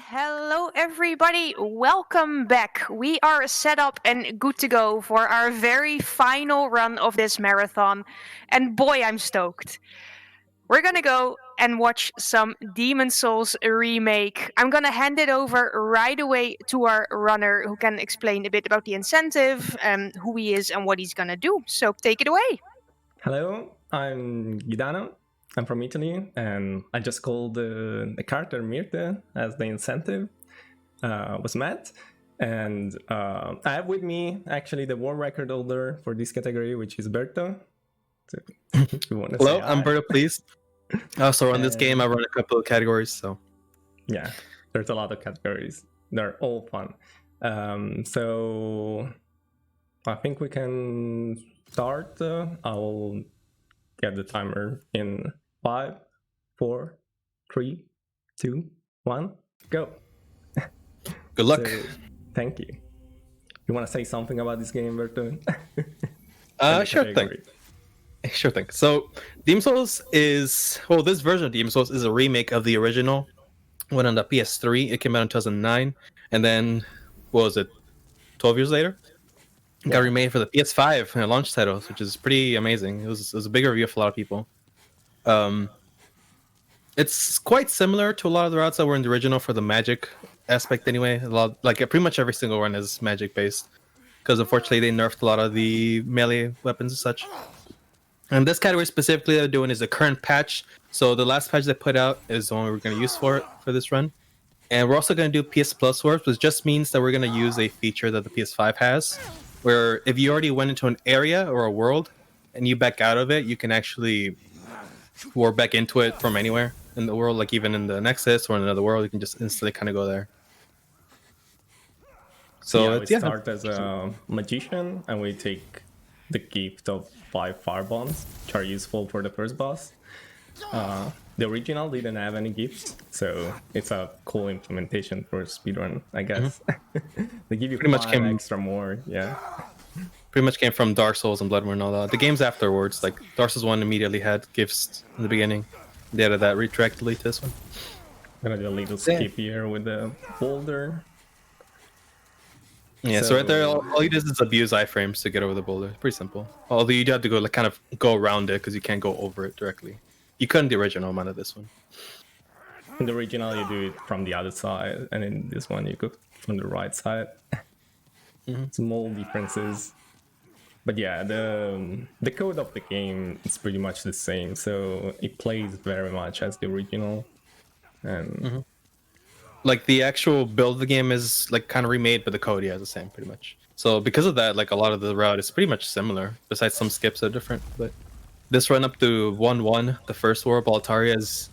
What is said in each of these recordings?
Hello, everybody. Welcome back. We are set up and good to go for our very final run of this marathon. And boy, I'm stoked. We're gonna go and watch some Demon Souls remake. I'm gonna hand it over right away to our runner who can explain a bit about the incentive, who he is, and what he's gonna do. So take it away. Hello, I'm Gidano. I'm from Italy, and I just called the character Mirte as the incentive was met. And I have with me actually the world record holder for this category, which is Berto. So, if you want to Hello, say I'm hi. Berto, please. So on this game, I run a couple of categories. So Yeah, there's a lot of categories. They're all fun. So I think we can start. I'll get the timer in 5, 4, 3, 2, 1, go. good luck. So, thank you. You want to say something about this game, Berto? Sure thing. So Demon Souls is this version of Demon Souls is a remake of the original one on the PS3. It came out in 2009, and then what was it? 12 years later, it got remade for the PS5 launch title, which is pretty amazing. It was a big review for a lot of people. It's quite similar to a lot of the routes that were in the original for the magic aspect anyway. Pretty much every single run is magic based, because unfortunately they nerfed a lot of the melee weapons and such. And this category specifically they're doing is the current patch. So the last patch they put out is the one we're going to use for this run. And we're also going to do PS Plus warps, which just means that we're going to use a feature that the PS5 has, where if you already went into an area or a world and you back out of it, you can actually warp back into it from anywhere in the world, like even in the Nexus or in another world, you can just instantly kind of go there. So we start as a magician, and we take the gift of 5 fire bombs, which are useful for the first boss. The original didn't have any gifts, so it's a cool implementation for speedrun, I guess. They give you pretty much extra more, yeah. Pretty much came from Dark Souls and Bloodborne and all that. The games afterwards, like Dark Souls 1 immediately had gifts in the beginning. They added that retroactively to this one. I'm gonna do a little skip here with the boulder. Yeah, so right there, all you do is abuse iframes to get over the boulder. It's pretty simple. Although you do have to go kind of go around it because you can't go over it directly. You couldn't the original amount of this one. In the original, you do it from the other side, and in this one, you go from the right side. Small differences, but yeah, the code of the game is pretty much the same, so it plays very much as the original. And like the actual build of the game is like kind of remade, but the code is the same pretty much. So because of that, like a lot of the route is pretty much similar. Besides some skips are different, but this run up to 1-1, the first war of Altaria, is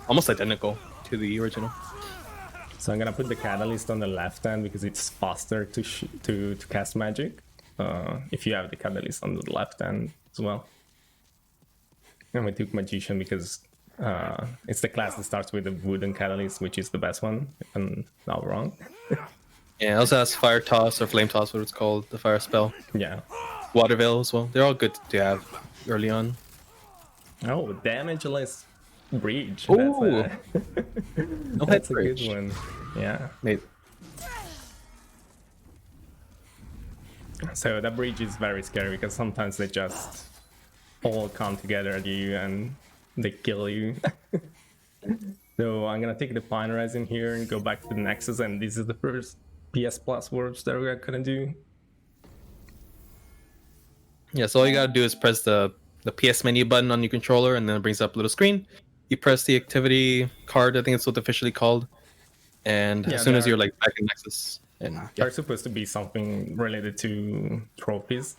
almost identical to the original. So I'm gonna put the catalyst on the left hand because it's faster to cast magic. If you have the catalyst on the left hand as well. And we took magician because it's the class that starts with the wooden catalyst, which is the best one, if I'm not wrong. Yeah, it also has fire toss or flame toss, what it's called, the fire spell. Yeah. Water veil as well. They're all good to have early on. Oh, damageless breach. Ooh. That's a good one. Yeah. So that breach is very scary because sometimes they just all come together at you and they kill you. So I'm gonna take the Pine Resin here and go back to the Nexus, and this is the first PS Plus warps that we're gonna do. Yeah, so all you gotta do is press the PS menu button on your controller, and then it brings up a little screen. You press the activity card, I think it's what officially called, and as soon as you're like back in Nexus, and they're supposed to be something related to trophies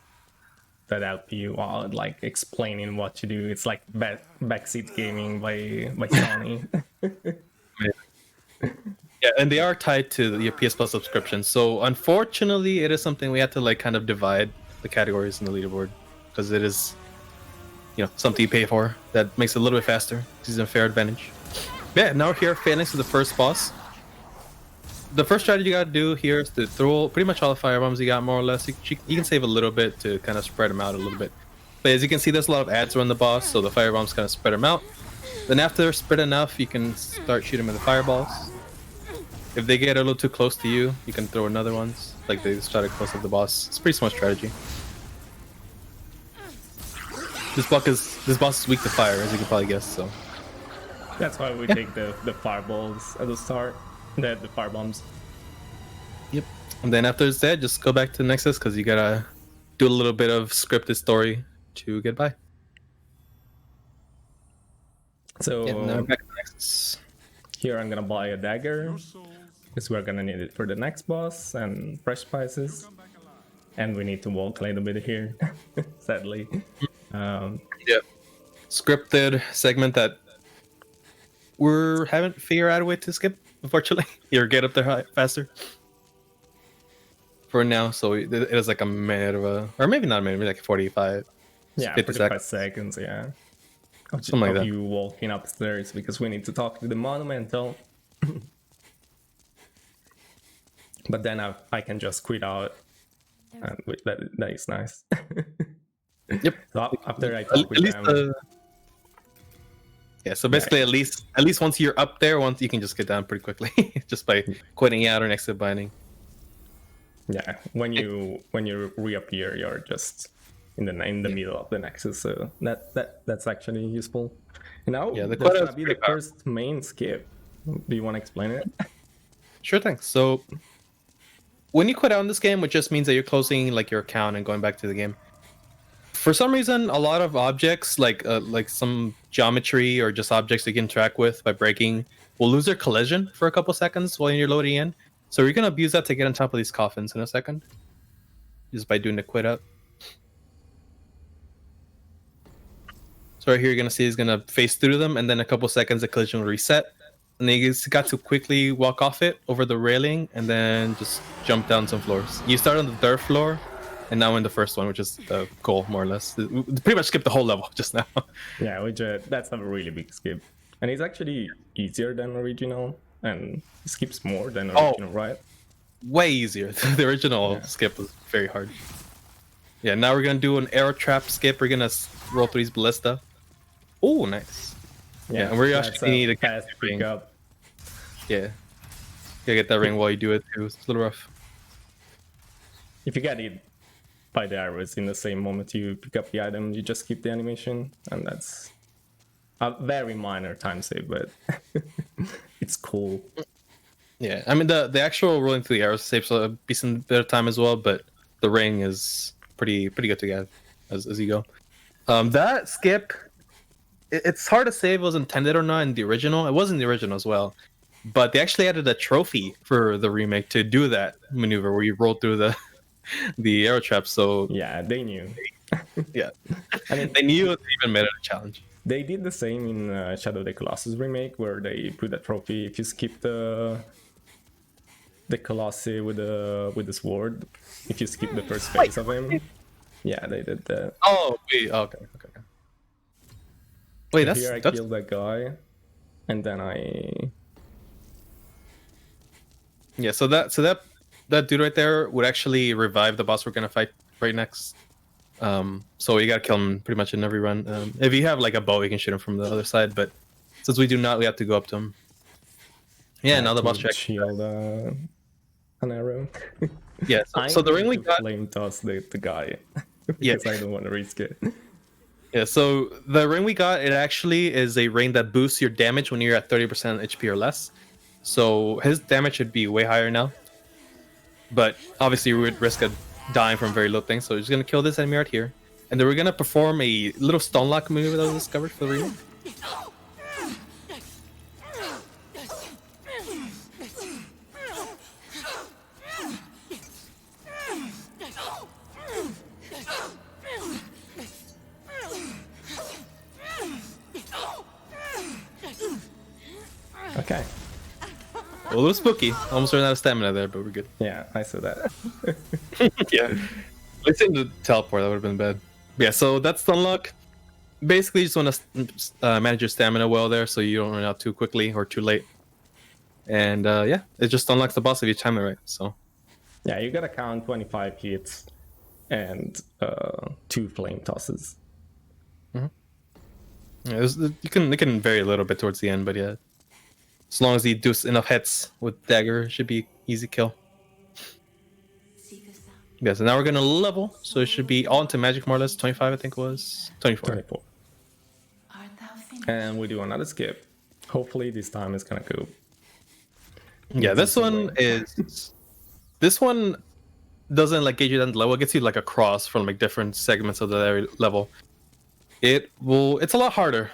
that help you out, like explaining what to do. It's like backseat gaming by Sony. Yeah, and they are tied to your PS Plus subscription. So unfortunately, it is something we have to like kind of divide the categories in the leaderboard because it is, something you pay for that makes it a little bit faster. This is a fair advantage. Yeah, now we're here, Phalanx to the first boss. The first strategy you gotta do here is to throw pretty much all the fire bombs you got, more or less. You can save a little bit to kind of spread them out a little bit. But as you can see, there's a lot of ads around the boss, so the fire bombs kind of spread them out. Then after they're spread enough, you can start shooting with the fireballs. If they get a little too close to you, you can throw another ones. Like they just try to close up the boss. It's pretty smart strategy. This boss is weak to fire, as you can probably guess. So That's why we take the fireballs at the start, the fire bombs. yep. And then after it's dead, just go back to Nexus because you gotta do a little bit of scripted story to get by. So Yeah, now back to Nexus. here I'm gonna buy a dagger because we're gonna need it for the next boss and fresh spices. And we need to walk a little bit here, sadly. Yeah. Scripted segment that we haven't figured out a way to skip, unfortunately. Or get up there faster. For now, so it is like a minute of a, or maybe not a minute, maybe like 45. Yeah, 50 45 seconds, yeah. Something like that. You walking upstairs because we need to talk to the monumental. But then I can just quit out, and that is nice. Yep. So after I talk with them, yeah. So basically, at least once you're up there, once you can just get down pretty quickly, just by quitting out or exit binding. yeah, when you reappear, you're just in the middle of the nexus. So that's actually useful. And now Yeah, the that's quota gonna is be the pretty powerful. first main skip. Do you want to explain it? Sure thing. So when you quit out in this game, which just means that you're closing like your account and going back to the game. For some reason, a lot of objects, like some geometry or just objects you can interact with by breaking, will lose their collision for a couple seconds while you're loading in. So you're gonna abuse that to get on top of these coffins in a second, just by doing the quit up. So right here, you're gonna see he's gonna face through them, and then a couple seconds, the collision will reset, and then you just got to quickly walk off it over the railing, and then just jump down some floors. You start on the third floor. And now in the first one, which is the goal, more or less. We pretty much skipped the whole level just now. Yeah, which that's a really big skip, and it's actually easier than original, and skips more than original, right? Way easier. The original skip was very hard. Yeah, now we're gonna do an arrow trap skip. We're gonna roll through these ballista. Oh, nice. Yeah, and we're actually need a fast pick up. Yeah, you gotta get that ring while you do it too. It's a little rough. If you get it by the arrows in the same moment you pick up the item, you just keep the animation, and that's a very minor time save, but it's cool. Yeah, I mean the actual rolling through the arrows saves a decent bit of time as well, but the ring is pretty good to get as you go. That skip, it's hard to say if it was intended or not in the original. It was in the original as well, but they actually added a trophy for the remake to do that maneuver where you roll through the arrow trap. So yeah, they knew. Yeah, I mean they knew they even made it a challenge. They did the same in Shadow of the Colossus remake, where they put a trophy if you skip the Colossi with the sword. If you skip the first phase of him, yeah, they did that. Oh wait, okay. Wait, So here I killed that guy, and then yeah. So that dude right there would actually revive the boss we're gonna fight right next. So you gotta kill him pretty much in every run. If you have like a bow, you can shoot him from the other side, but since we do not, we have to go up to him. Yeah, now the boss check. Shield an arrow. Yeah, so the ring we got. Flame toss the guy. Yeah, because I don't want to risk it. Yeah, so the ring we got, it actually is a ring that boosts your damage when you're at 30% HP or less. So his damage should be way higher now. But obviously we would risk dying from very low things, so we're just gonna kill this enemy right here. And then we're gonna perform a little stone lock move that was discovered for the remake. Okay. A little spooky. Almost ran out of stamina there, but we're good. Yeah, I saw that. Yeah. Let's say the teleport, that would have been bad. Yeah, so that's the unlock. Basically, you just want to manage your stamina well there so you don't run out too quickly or too late. And yeah, it just unlocks the boss if you time it right. So yeah, you gotta count 25 hits and 2 flame tosses. yeah, you can vary a little bit towards the end, but yeah. As long as he does enough hits with dagger, it should be easy kill. Yeah, so now we're gonna level, so it should be all into magic more or less. 25, I think it was 24. 24. And we do another skip. Hopefully this time it's gonna go. Yeah, this one doesn't like get you down the level. It gets you like across from like different segments of the level. It's a lot harder.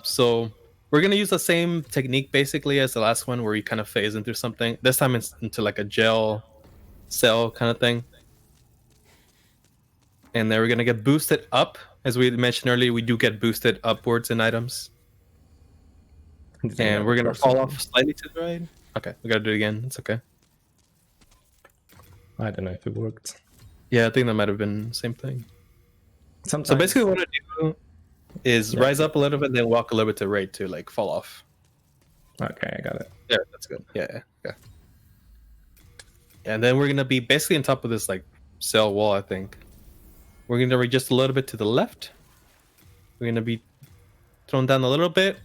So we're gonna use the same technique basically as the last one, where you kind of phase into something. This time it's into like a gel cell kind of thing. And then we're gonna get boosted up. As we mentioned earlier, we do get boosted upwards in items. And we're gonna fall off slightly to the right. Okay, we gotta do it again. It's okay. I don't know if it worked. Yeah, I think that might have been the same thing. Sometimes... So basically what I do is rise up a little bit, then walk a little bit to right to like fall off. Okay, I got it. Yeah, that's good. Yeah. And then we're gonna be basically on top of this like cell wall, I think. We're gonna reach just a little bit to the left. We're gonna be thrown down a little bit.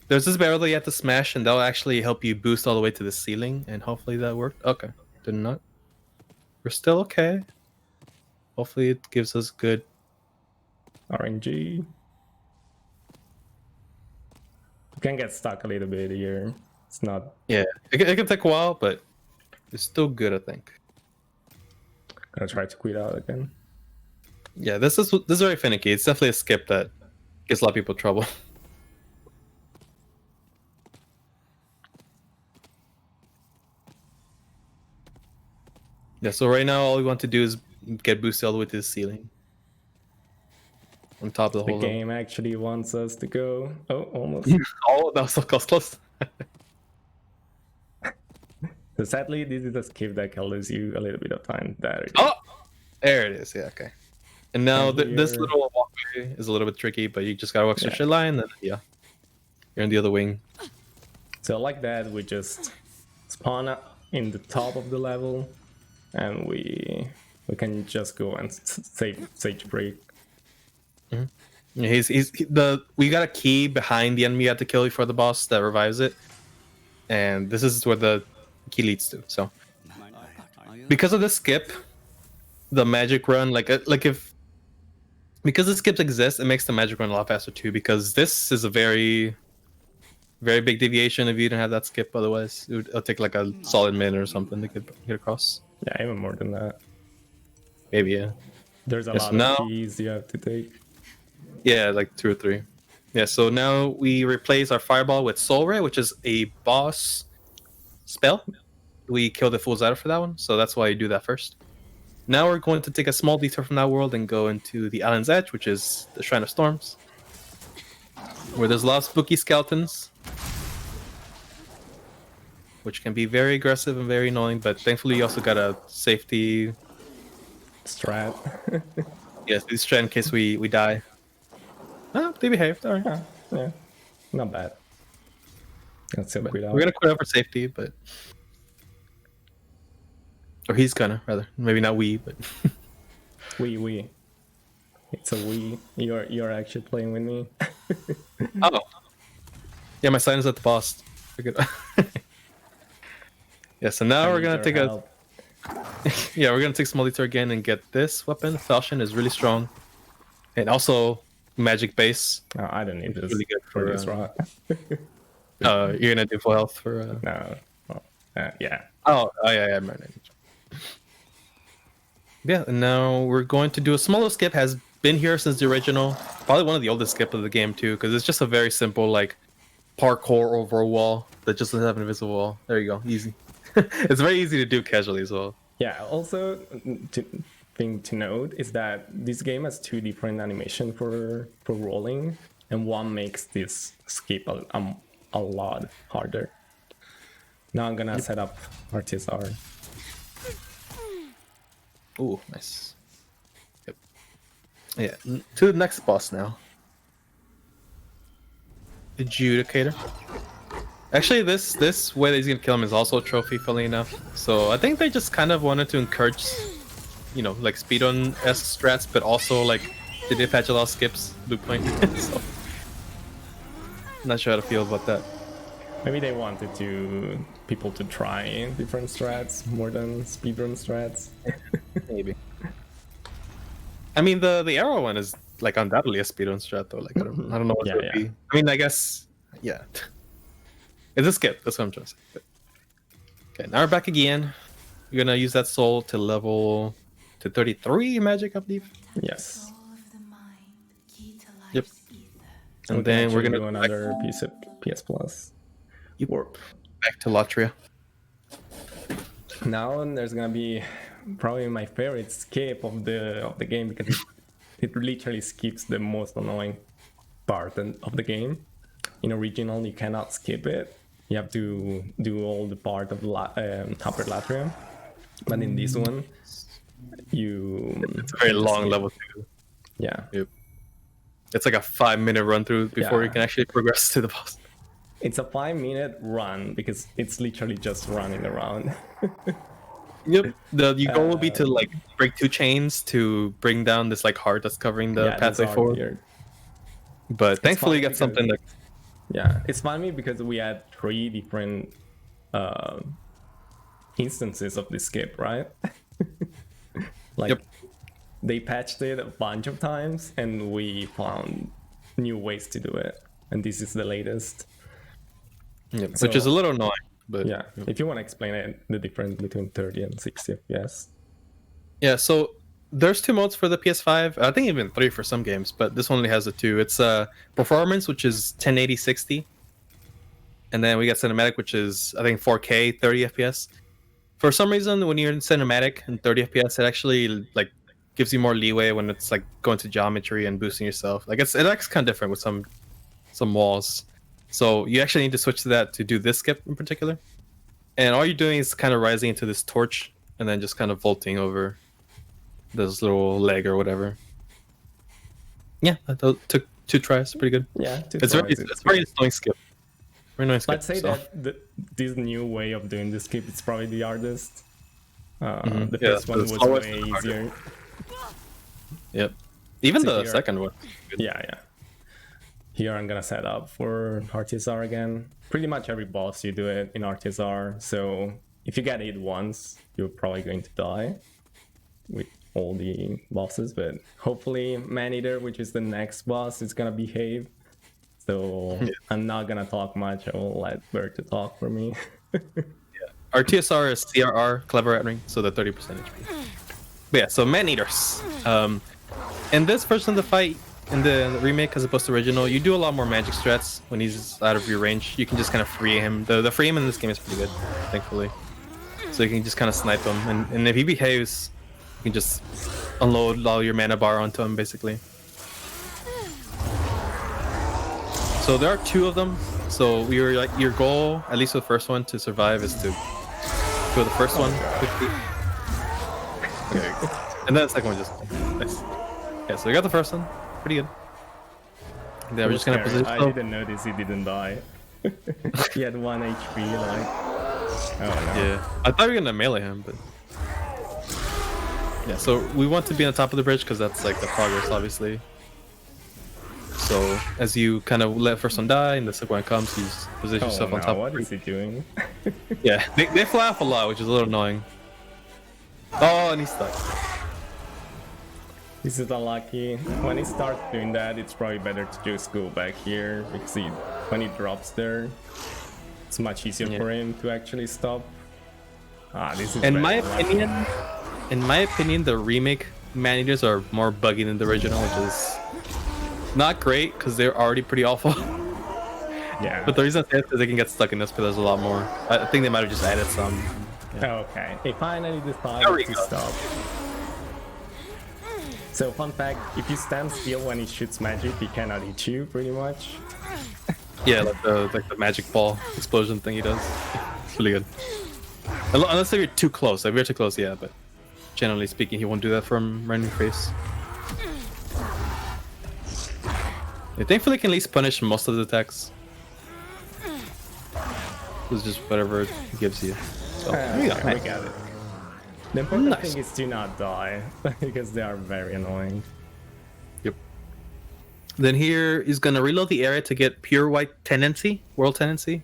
There's this barrel that you have to smash, and that'll actually help you boost all the way to the ceiling, and hopefully that worked. Okay, did not. We're still okay. Hopefully it gives us good RNG. You can get stuck a little bit here. It's not... Yeah, it can take a while, but it's still good, I think. Gonna try to quit out again. Yeah, this is very finicky. It's definitely a skip that gives a lot of people trouble. Yeah, so right now all we want to do is get boosted all the way to the ceiling. On top of the whole game actually wants us to go. Oh, almost. Oh, that was so close. So sadly, this is a skip that can lose you a little bit of time. There it is. Yeah, okay. And now this little walkway is a little bit tricky, but you just gotta walk straight line, and you're in the other wing. So like that, we just spawn up in the top of the level, and we can just go and sage break. Mm-hmm. We got a key behind the enemy you have to kill before the boss that revives it, and this is where the key leads to. So because of this skip, the magic run because the skips exist, it makes the magic run a lot faster too, because this is a very very big deviation if you didn't have that skip. Otherwise it'll take like a solid minute or something to get across. Yeah, even more than that. Maybe, yeah. There's a lot of keys you have to take. Yeah, like 2 or 3. Yeah, so now we replace our fireball with Soul Ray, which is a boss spell. We kill the full Zyder for that one, so that's why you do that first. Now we're going to take a small detour from that world and go into the Island's Edge, which is the Shrine of Storms, where there's a lot of spooky skeletons, which can be very aggressive and very annoying, but thankfully you also got a safety strat. Yes, this strat in case we die. Oh, they behaved. All right. Yeah, not bad. We're gonna quit out for safety, but or he's gonna rather. Maybe not we, but we. It's a we. You're actually playing with me. Oh, yeah. My sign is at the boss. Yeah. So now we're gonna take we're gonna take small detour again and get this weapon. Falchion is really strong, and also magic base. No, I don't need this. Really good for this rock. You're gonna do full health for. No. Well, yeah. Oh yeah. Yeah, and now we're going to do a smaller skip. Has been here since the original. Probably one of the oldest skips of the game too, because it's just a very simple like parkour over a wall that just doesn't have an invisible wall. There you go, easy. It's very easy to do casually as well. Yeah. Also, thing to note is that this game has 2 different animations for rolling, and one makes this skip a lot harder. Now I'm gonna set up RTSR. Ooh, nice. Yep. Yeah, to the next boss now. Adjudicator. Actually, this way that he's gonna kill him is also a trophy, funnily enough. So I think they just kind of wanted to encourage, like speedrun-esque strats, but also like they did patch a lot of skips, loot point. So not sure how to feel about that. Maybe they wanted people to try different strats more than speedrun strats. Maybe. I mean, the arrow one is like undoubtedly a speedrun strat though. Like I don't know what it would be. I mean, I guess yeah. It's a skip. That's what I'm trying to say. Okay, now we're back again. You're gonna use that soul to level to 33 magic, I believe. Yes. Yep. And And then we're gonna do another PS Plus. Warp. back to Latria. Now there's gonna be probably my favorite skip of the game because it literally skips the most annoying part of the game. In original, you cannot skip it. You have to do all the part of Upper Latria. But in this one, It's a very long level too. Yeah. Yep. It's like a 5-minute run through before you can actually progress to the boss. It's a 5-minute run because it's literally just running around. Yep. Your goal will be to like break 2 chains to bring down this like heart that's covering the pathway forward. Here. But thankfully you got something that Yeah, it's funny because we had 3 different instances of this skip, right? They patched it a bunch of times and we found new ways to do it. And this is the latest. which is a little annoying. But yeah, if you want to explain it, the difference between 30 and 60 FPS. Yeah, so there's 2 modes for the PS5. I think even 3 for some games, but this one only has the 2. It's performance, which is 1080 60. And then we got cinematic, which is I think 4K 30 FPS. For some reason, when you're in cinematic and 30 FPS, it actually like gives you more leeway when it's like going to geometry and boosting yourself. Like it acts kind of different with some walls. So you actually need to switch to that to do this skip in particular. And all you're doing is kind of rising into this torch and then just kind of vaulting over this little leg or whatever. Yeah, that took 2 tries. Pretty good. Yeah, it's very annoying skip. Very nice skip. I'd say that this new way of doing this skip is probably the hardest. The first one was way easier. Yep. Even the second one. Yeah. Here I'm gonna set up for RTSR again. Pretty much every boss you do it in RTSR, so if you get hit once, you're probably going to die with all the bosses, but hopefully Maneater, which is the next boss, is gonna behave. So I'm not gonna talk much, I will let Bert to talk for me. RTSR is CRR, clever at ring, so the 30% HP. But yeah, so Maneaters. In this version of the fight, in the remake as opposed to original, you do a lot more magic strats when he's out of your range. You can just kind of free him. The free him in this game is pretty good, thankfully. So you can just kind of snipe him, and if he behaves, you can just unload all your mana bar onto him, basically. So there are 2 of them. So your goal, at least with the first one, to survive is to kill the first one quickly. Okay. And then the second one just nice. Yeah, so we got the first one. Pretty good. And then we're just gonna position. I didn't notice he didn't die. He had 1 HP, like. Oh no. Yeah, I thought we were gonna melee him, but yeah. So we want to be on top of the bridge because that's like the progress, obviously. So as you kind of let first one die and the second one comes, you just position yourself on top. What is he doing? Yeah, they fly off a lot, which is a little annoying. Oh, and he's stuck. This is unlucky. When he starts doing that, it's probably better to just go back here because when he drops there, it's much easier for him to actually stop. This is in my opinion, the remake Maneaters are more buggy than the original, which is not great because they're already pretty awful. Yeah. But the reason I say it is because they can get stuck in this because there's a lot more. I think they might have just added some. Yeah. Okay. He finally decided to stop. So fun fact, if you stand still when he shoots magic, he cannot hit you, pretty much. Yeah, like the magic ball explosion thing he does. It's really good. Unless if you're too close. If you're too close, yeah, but generally speaking, he won't do that from right in your face. Yeah, thankfully, he can at least punish most of the attacks. It's just whatever it gives you. So, we got it. The important thing is to not die, because they are very annoying. Yep. Then here he's gonna reload the area to get pure white tendency, world tendency.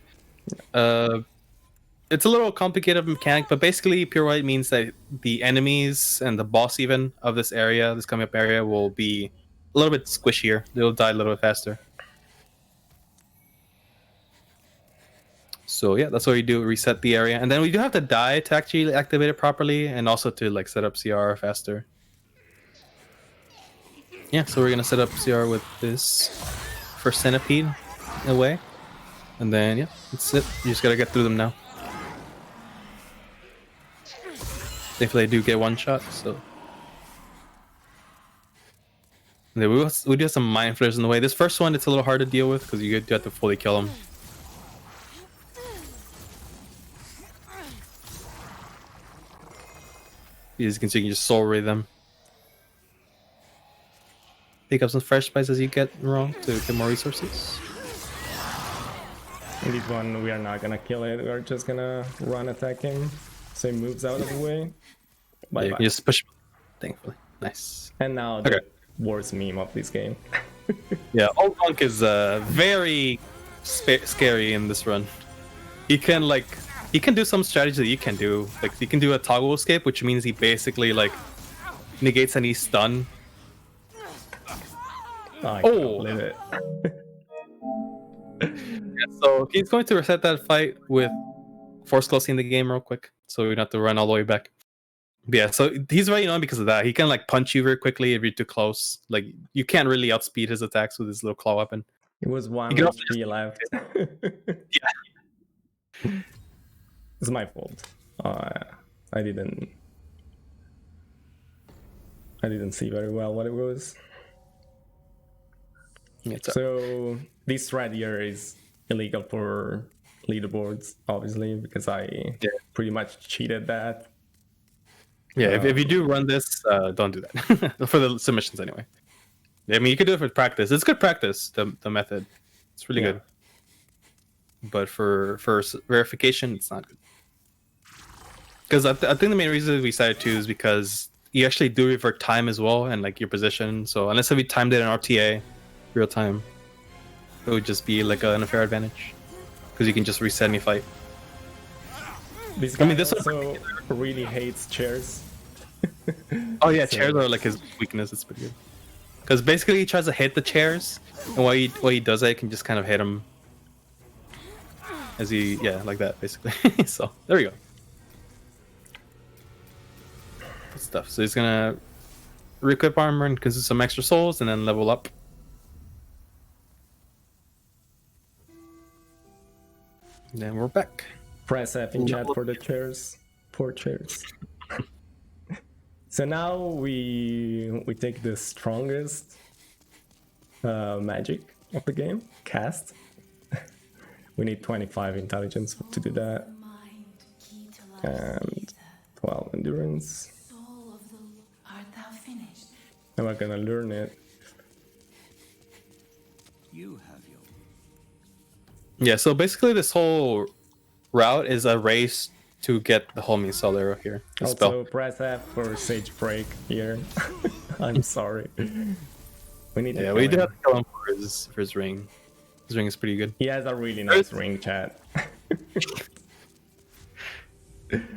It's a little complicated mechanic, but basically pure white means that the enemies and the boss even of this area, this coming up area, will be a little bit squishier. They'll die a little bit faster. So yeah, that's what we do, reset the area. And then we do have to die to actually activate it properly, and also to like set up CR faster. Yeah, so we're gonna set up CR with this first centipede away. And then yeah, that's it. You just gotta get through them now. Thankfully, I do get one shot, so. And then we do have some mind flares in the way. This first one, it's a little hard to deal with because you do have to fully kill them. As you can see, you can just soul ray them. Pick up some fresh spice as you get wrong to get more resources. In this one, we are not gonna kill it. We're just gonna run attack him, so he moves out of the way. Bye Yeah, you bye. can just push. Thankfully, nice. And now the worst meme of this game. Yeah, Old Monk is very scary in this run. He can do some strategy that you can do. Like he can do a toggle escape, which means he basically like negates any stun. I can't believe it. Yeah, so he's going to reset that fight with force closing the game real quick, so we don't have to run all the way back. But yeah, so he's very annoying because of that. He can like punch you very quickly if you're too close. Like you can't really outspeed his attacks with his little claw weapon. It was one You can also HP left. Yeah. It's my fault. I didn't see very well what it was. So this thread here is illegal for leaderboards, obviously, because I pretty much cheated that. Yeah, if you do run this, don't do that. For the submissions anyway. I mean, you could do it for practice. It's good practice, the method. It's really good. But for verification, it's not good. Because I think the main reason we decided to is because you actually do revert time as well, and like your position. So unless we timed it in RTA, real time, it would just be like an unfair advantage. Because you can just reset any fight. This guy this also really hates chairs. Oh yeah, chairs are like his weakness. It's pretty good. Because basically he tries to hit the chairs, and while he does that, he can just kind of hit him. As he, like that, basically. So, there we go. Good stuff. So he's gonna re-equip armor and consume some extra souls, and then level up. And then we're back. Press F in chat for the chairs. Poor chairs. So now we take the strongest magic of the game, cast. We need 25 intelligence to do that. And 12 endurance. And we're gonna learn it. Yeah, so basically this whole route is a race to get the homie Solero here. Also, press F for Sage Break here. I'm sorry. We need to yeah, we do have to kill him for his ring. His ring is pretty good. He has a really nice ring, chat.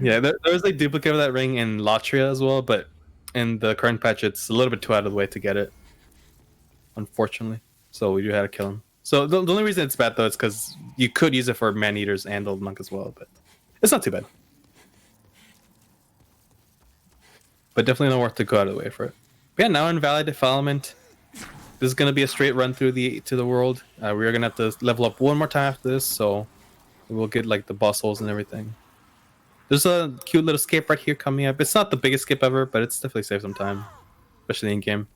Yeah, there's like duplicate of that ring in Latria as well, but in the current patch, it's a little bit too out of the way to get it. Unfortunately, so we do have to kill him. So the only reason it's bad though is because you could use it for man eaters and old monk as well, but it's not too bad. But definitely not worth to go out of the way for it. But yeah, now in Valley Defilement, this is gonna be a straight run through the world. We're gonna have to level up one more time after this, so we'll get like the boss holes and everything. There's a cute little skip right here coming up. It's not the biggest skip ever, but it's definitely saved some time, especially in game.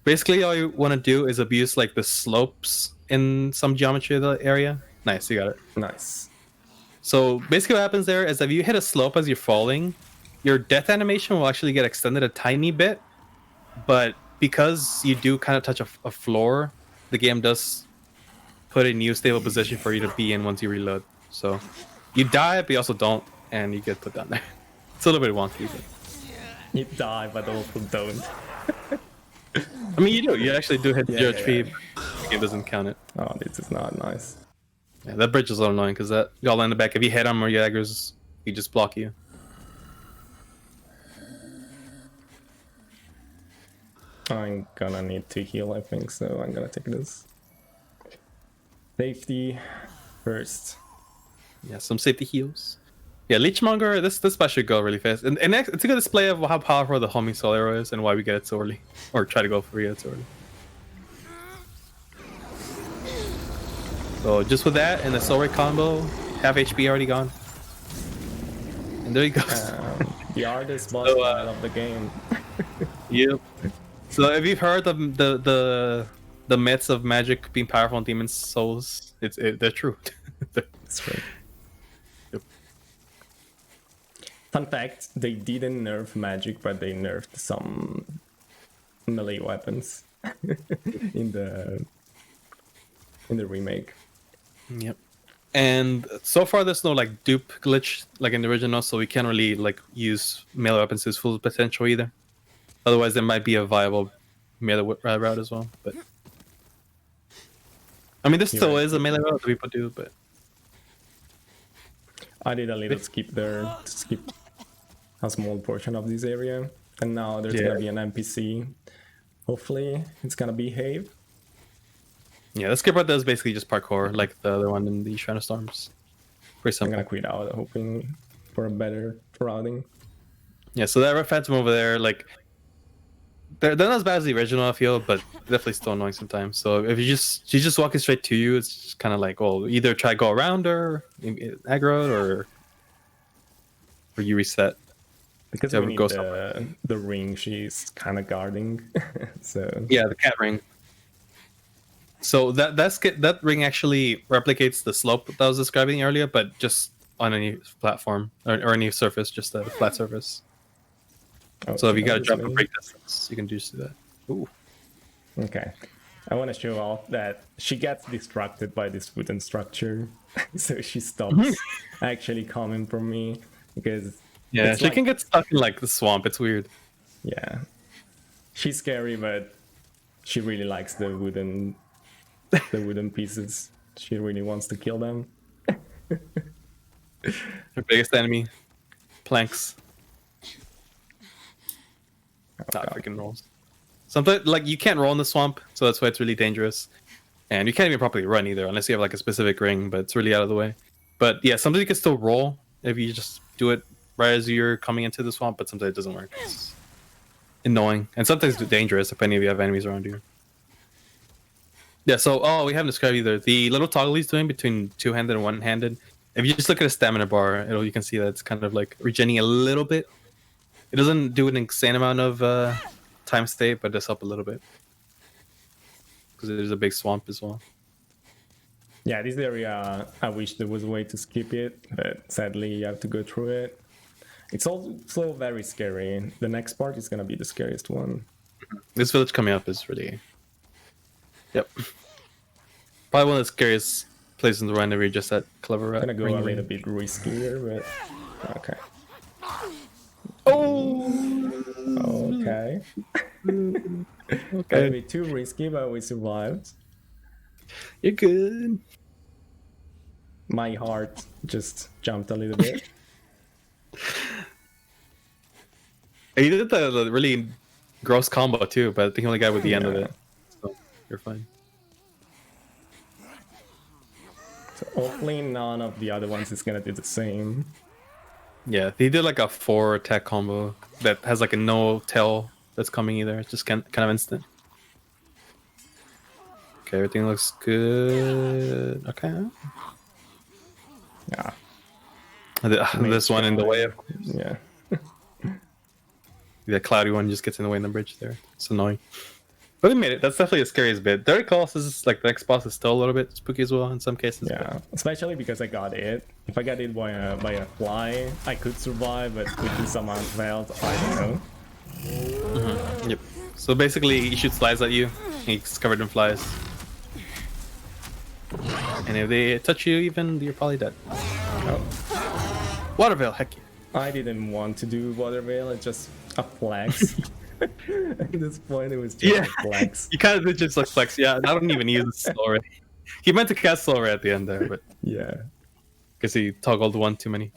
Basically, all you want to do is abuse like the slopes in some geometry of the area. Nice, you got it. Nice. So basically, what happens there is if you hit a slope as you're falling, your death animation will actually get extended a tiny bit, but because you do kind of touch a floor, the game does put a new stable position for you to be in once you reload. So you die, but you also don't, and you get put down there. It's a little bit wonky, but you die, but also don't. I mean, you do. You actually do hit 0 HP. But the game doesn't count it. Oh, this is not nice. Yeah, that bridge is so annoying because that y'all in the back. If you hit him or your aggro's, he just block you. I'm gonna need to heal, I think, so I'm gonna take this. Safety first. Yeah, some safety heals. Yeah, Leechmonger, this spot should go really fast. And it's a good display of how powerful the homing soul arrow is and why we get it so early. Or try to go for it so early. So just with that and the soul ray combo, half HP already gone. And there he goes. The hardest boss battle of the game. Yep. So if you've heard of the myths of magic being powerful in demon souls, they're true. That's true. Fun fact, they didn't nerf magic, but they nerfed some melee weapons in the remake. Yep. And so far there's no like dupe glitch like in the original, so we can't really like use melee weapons to its full potential either. Otherwise there might be a viable melee route as well. But I mean, this still is a melee route that people do, but I did a little skip there to skip a small portion of this area, and now there's gonna be an NPC. Hopefully, it's gonna behave. Yeah, the skip route does basically just parkour, like the other one in the Shrine of Storms. Pretty simple. I'm gonna quit out, hoping for a better routing. Yeah, so that red phantom over there, like they're not as bad as the original, I feel, but definitely still annoying sometimes. So if she's just walking straight to you, it's just kind of like, well, either try to go around her, aggro, or you reset. Because we need the ring she's kind of guarding. So yeah, the cat ring. So that ring actually replicates the slope that I was describing earlier, but just on any platform or any surface, just a flat surface. Oh, so if you got to jump a break distance, you can just do that. Ooh. Okay. I want to show off that she gets distracted by this wooden structure, so she stops actually coming from me because she can get stuck in like the swamp. It's weird. Yeah, she's scary, but she really likes the wooden pieces. She really wants to kill them. Her biggest enemy, planks. Freaking rolls. Something like you can't roll in the swamp, so that's why it's really dangerous. And you can't even properly run either, unless you have like a specific ring, but it's really out of the way. But yeah, sometimes you can still roll if you just do it right as you're coming into the swamp, but sometimes it doesn't work. It's annoying. And sometimes it's dangerous if any of you have enemies around you. Yeah, so we haven't described either. The little toggle he's doing between two-handed and one-handed. If you just look at a stamina bar, you can see that it's kind of like regenerating a little bit. It doesn't do an insane amount of time state, but it does help a little bit. Because there's a big swamp as well. Yeah, this area, I wish there was a way to skip it, but sadly you have to go through it. It's also very scary. The next part is going to be the scariest one. This village coming up is really... Yep. Probably one of the scariest places in the run where you're just that clever rat. I'm going to go a little bit riskier, but... Okay. Oh! Okay. Okay. A bit too risky, but we survived. You're good. My heart just jumped a little bit. You did the really gross combo too, but I think you only got with the end of it. So you're fine. So hopefully none of the other ones is gonna do the same. Yeah, he did like a 4 attack combo that has like a no tail that's coming either. It's just kind of instant. Okay, everything looks good. Okay. Yeah. This one in the way, of course. Yeah. The cloudy one just gets in the way in the bridge there. It's annoying. But we made it. That's definitely the scariest bit. Dirty Colossus is like the next boss is still a little bit spooky as well in some cases. Yeah, but... especially because I got it. If I got it by a fly, I could survive, but with this amount of health, I don't know. Mm-hmm. Yep. So basically, he shoots flies at you. He's covered in flies. And if they touch you even, you're probably dead. Oh. Water Veil, heck yeah. I didn't want to do Water Veil, it's just a flex. At this point, it was just a flex. You kind of did just like flex. Yeah, I don't even use this already. He meant to cast Soul Ray at the end there, but Yeah. because he toggled one too many.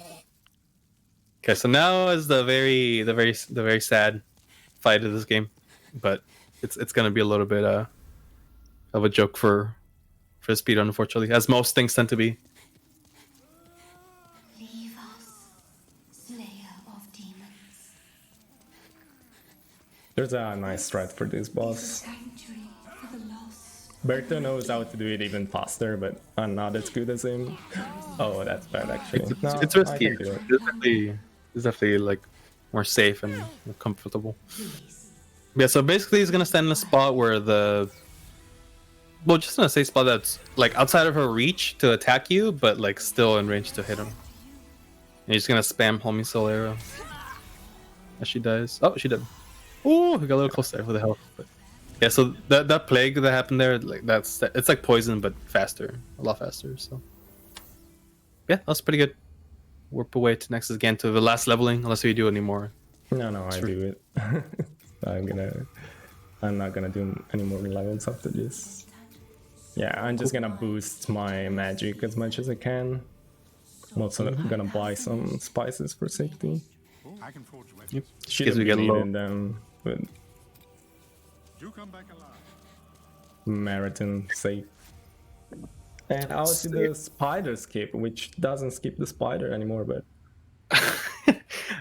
Okay, so now is the very sad fight of this game, but it's gonna be a little bit of a joke for the speedrun, unfortunately, as most things tend to be. Leave us, Slayer of Demons. There's a nice strat for this boss. Sanctuary for the lost. Berto knows how to do it even faster, but I'm not as good as him. Oh, that's bad actually. No, It's I risky. can do it. It's definitely like more safe and comfortable. Yeah, so basically he's gonna stand in a spot where just in a safe spot that's like outside of her reach to attack you, but like still in range to hit him. And he's gonna spam homie soul arrow. As she dies. Oh, she did. Oh, we got a little close there with the health. But yeah, so that plague that happened there, like it's like poison but faster, a lot faster. So yeah, that's pretty good. Warp away to next again to the last leveling, unless we do any more. No, I do it. I'm not gonna do any more levels after this. Yeah, I'm just gonna boost my magic as much as I can. I'm also gonna buy some spices for safety. I can forge weapons. Yep. Should Guess have we get been low. needing them, but You come back alive. marathon safe. And I also do the spider skip, which doesn't skip the spider anymore, but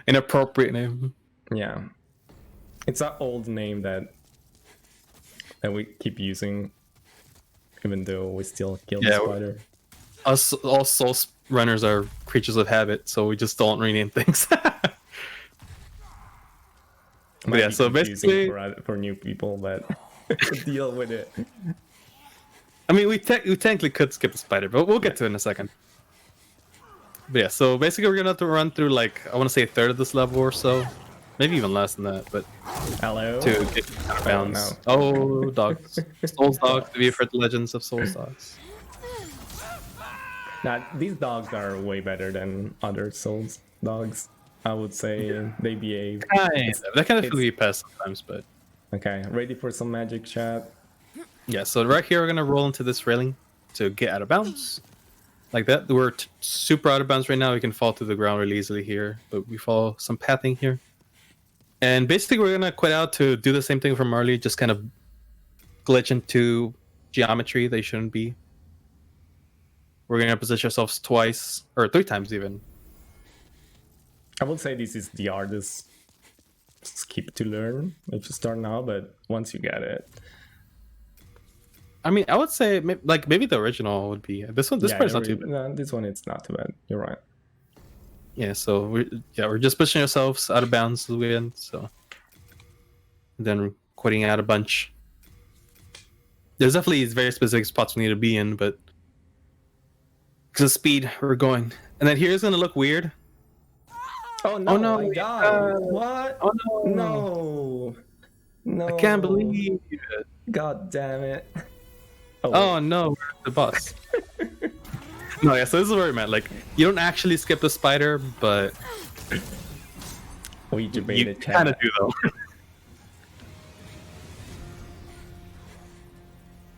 Inappropriate name. yeah. It's an old name that we keep using, even though we still kill the Yeah, spider. Us all soul runners are creatures of habit, so we just don't rename things. Might yeah, be so confusing basically- for new people, but deal with it. I mean, we technically could skip the spider, but we'll get to it in a second. But yeah, so basically we're gonna have to run through like I want to say a third of this level or so, maybe even less than that. But Hello. to get out of bounds. Oh, dogs, Souls dogs. To be afraid the legends of Souls dogs. Now, these dogs are way better than other Souls dogs. I would say they behave. That kind of feel be past sometimes, but Okay, ready for some magic, chat? yeah. So right here we're gonna roll into this railing to get out of bounds. Like that. We're super out of bounds right now. We can fall to the ground really easily here, but we follow some pathing here. And basically we're gonna quit out to do the same thing from earlier, just kind of glitch into geometry they shouldn't be. We're gonna position ourselves twice, or 3 times even. I would say this is the hardest skip to learn if you start now, but once you get it, I mean, I would say maybe the original would be this one. This yeah, part's not too bad. no, this one it's not too bad. You're right. Yeah, so we're just pushing ourselves out of bounds again. So then quitting out a bunch. There's definitely very specific spots we need to be in, but because of speed, we're going. And then here's gonna look weird. Oh no! Oh, no, my we- God! What? Oh no! No! No! I can't believe it. God damn it! Oh no, we're at the boss. No, yeah, so this is where we meant. Like, you don't actually skip the spider, but we you debated kind of do though.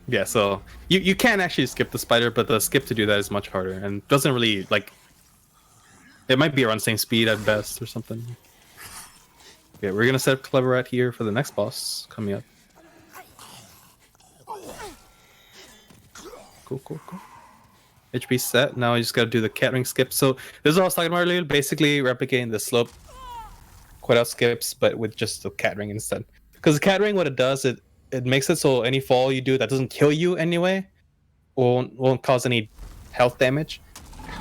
Yeah, so you can actually skip the spider, but the skip to do that is much harder and doesn't really like. It might be around the same speed at best or something. Okay, we're gonna set up Clever Rat here for the next boss coming up. Cool. HP set. Now I just gotta do the cat ring skip. So this is what I was talking about earlier. Basically replicating the slope quit out skips, but with just the cat ring instead. Because the cat ring, what it does, it makes it so any fall you do that doesn't kill you anyway won't cause any health damage.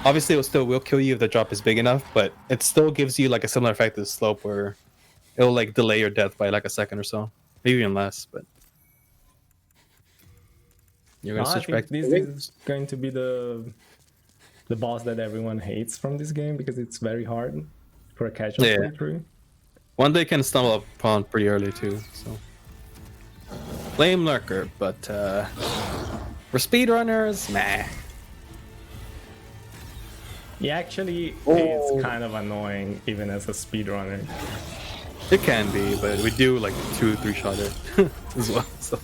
Obviously, it still will kill you if the drop is big enough, but it still gives you like a similar effect to the slope where it'll like delay your death by like a second or so, maybe even less. But you're gonna I switch think back. this is going to be the boss that everyone hates from this game because it's very hard for a casual Yeah. playthrough. One they can stumble upon pretty early too. So Flame Lurker, but for speedrunners, nah. He actually Oh. is kind of annoying even as a speedrunner. It can be, but we do like 2-3 shot it as well. So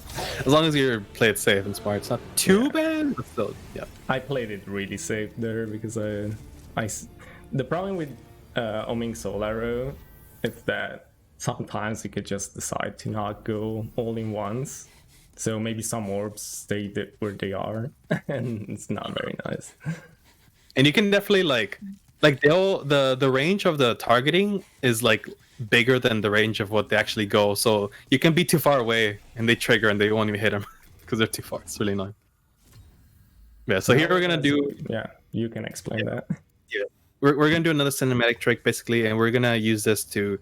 As long as you play it safe and smart, it's not too bad, but still, yeah. I played it really safe there because the problem with Oming Soul Arrow is that sometimes you could just decide to not go all in once. So maybe some orbs stay where they are, and it's not very nice. And you can definitely like the range of the targeting is like bigger than the range of what they actually go. So you can be too far away and they trigger and they won't even hit them because they're too far. It's really annoying. Yeah. So here we're gonna do. Yeah, you can explain that. Yeah. We're gonna do another cinematic trick basically, and we're gonna use this to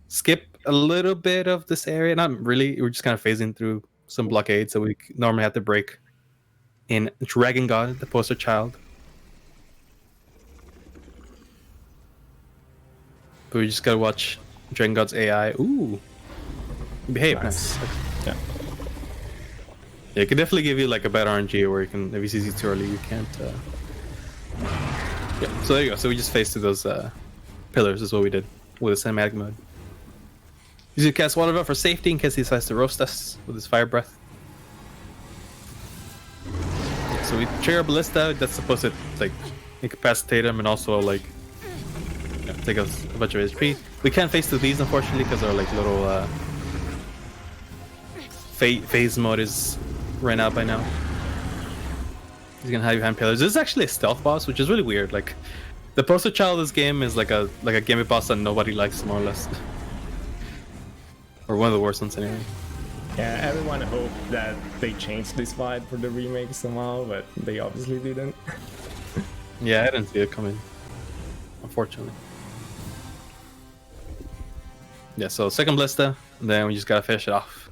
skip a little bit of this area. Not really. We're just kind of phasing through some blockades that we normally have to break in Dragon God, the poster child. But we just gotta watch Dragon God's AI. Ooh, behave. Nice. Yeah. Yeah, it can definitely give you like a better RNG where you can, if he sees you too early, you can't. Yeah. So there you go. So we just faced through those pillars. Is what we did with the cinematic mode. Use your cast water buff for safety in case he decides to roast us with his fire breath. Yeah, so we trigger ballista. That's supposed to like incapacitate him and also like. Yeah, take us a bunch of HP. We can't face through these unfortunately because our like little phase mode is ran out by now. He's gonna have you hand pillars. This is actually a stealth boss, which is really weird. Like the poster child of this game is like a gimmick boss that nobody likes, more or less, or one of the worst ones anyway. Yeah, everyone hoped that they changed this fight for the remake somehow, but they obviously didn't. Yeah, I didn't see it coming, unfortunately. Yeah, so second ballista, and then we just gotta finish it off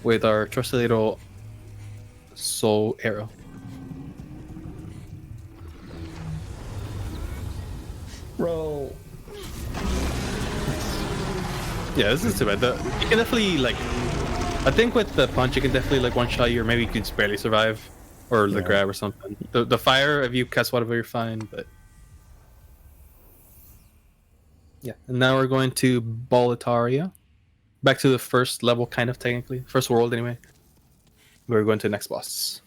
with our trusty little soul arrow. Roll. Yeah, this is too bad. You can definitely like, I think with the punch you can definitely like one shot you, or maybe you can just barely survive, or the grab or something. The fire, if you cast whatever, you're fine, but. Yeah, and now we're going to Boletaria. Back to the first level, kind of technically. First world, anyway. We're going to the next boss.